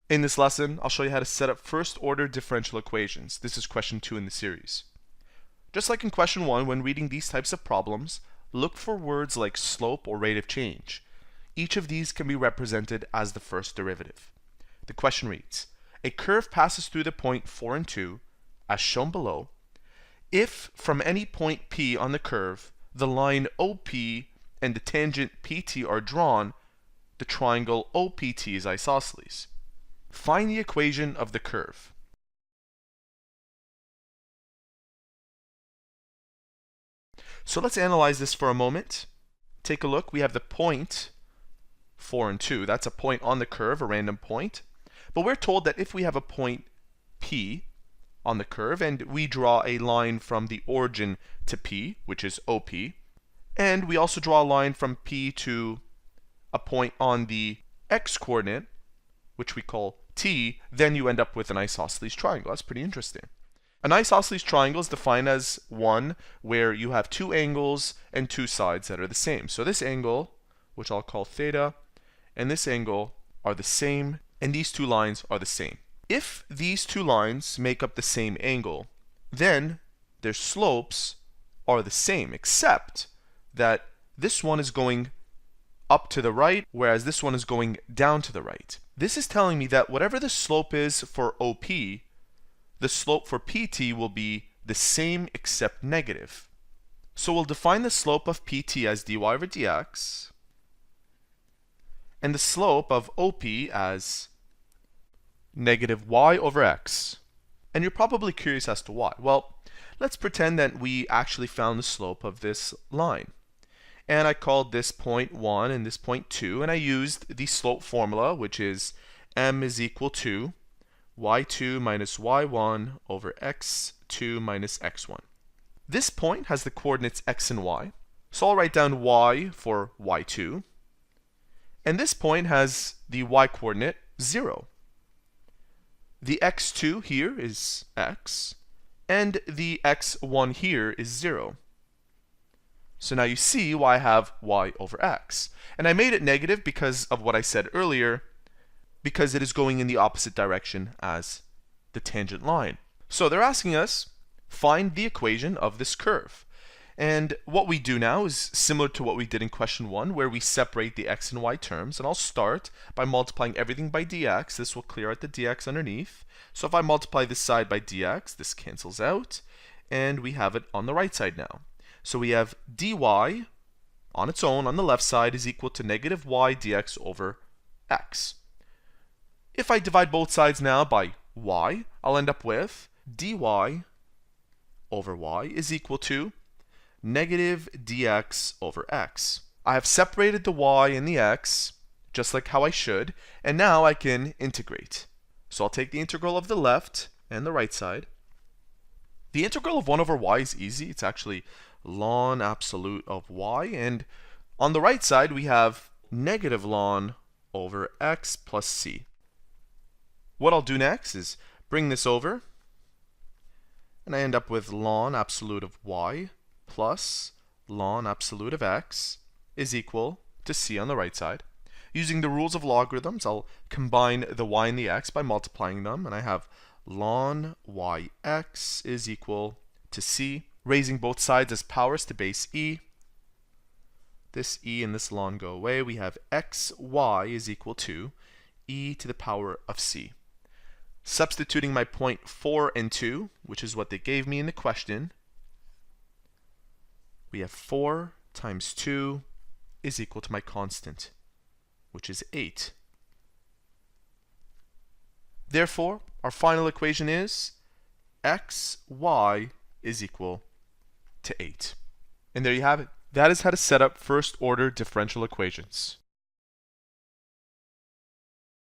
In this lesson, I'll show you how to set up first-order differential equations. This is question 2 in the series. Just like in question 1, when reading these types of problems, look for words like slope or rate of change. Each of these can be represented as the first derivative. The question reads, a curve passes through the point 4 and 2, as shown below, if from any point P on the curve, the line OP and the tangent PT are drawn, the triangle OPT is isosceles. Find the equation of the curve. So let's analyze this for a moment. Take a look. We have the point 4 and 2. That's a point on the curve, a random point. But we're told that if we have a point P on the curve and we draw a line from the origin to P, which is OP, and we also draw a line from P to a point on the x-coordinate, which we call T, then you end up with an isosceles triangle. That's pretty interesting. An isosceles triangle is defined as one where you have two angles and two sides that are the same. So this angle, which I'll call theta, and this angle are the same, and these two lines are the same. If these two lines make up the same angle, then their slopes are the same, except that this one is going up to the right, whereas this one is going down to the right. This is telling me that whatever the slope is for OP, the slope for PT will be the same except negative. So we'll define the slope of PT as dy over dx, and the slope of OP as negative y over x. And you're probably curious as to why. Well, let's pretend that we actually found the slope of this line. And I called this point 1 and this point 2, and I used the slope formula, which is m is equal to y2 minus y1 over x2 minus x1. This point has the coordinates x and y, so I'll write down y for y2, and this point has the y coordinate 0. The x2 here is x, and the x1 here is 0. So now you see why I have y over x. And I made it negative because of what I said earlier, because it is going in the opposite direction as the tangent line. So they're asking us, find the equation of this curve. And what we do now is similar to what we did in question 1, where we separate the x and y terms. And I'll start by multiplying everything by dx. This will clear out the dx underneath. So if I multiply this side by dx, this cancels out. And we have it on the right side now. So we have dy on its own on the left side is equal to negative y dx over x. If I divide both sides now by y, I'll end up with dy over y is equal to negative dx over x. I have separated the y and the x, just like how I should, and now I can integrate. So I'll take the integral of the left and the right side. The integral of 1 over y is easy. It's actually ln absolute of y, and on the right side we have negative ln over x plus c. What I'll do next is bring this over, and I end up with ln absolute of y plus ln absolute of x is equal to c on the right side. Using the rules of logarithms, I'll combine the y and the x by multiplying them, and I have ln yx is equal to c. Raising both sides as powers to base e. This e and this ln go away. We have xy is equal to e to the power of c. Substituting my point 4 and 2, which is what they gave me in the question, we have 4 times 2 is equal to my constant, which is 8. Therefore, our final equation is xy is equal to 8. And there you have it. That is how to set up first-order differential equations.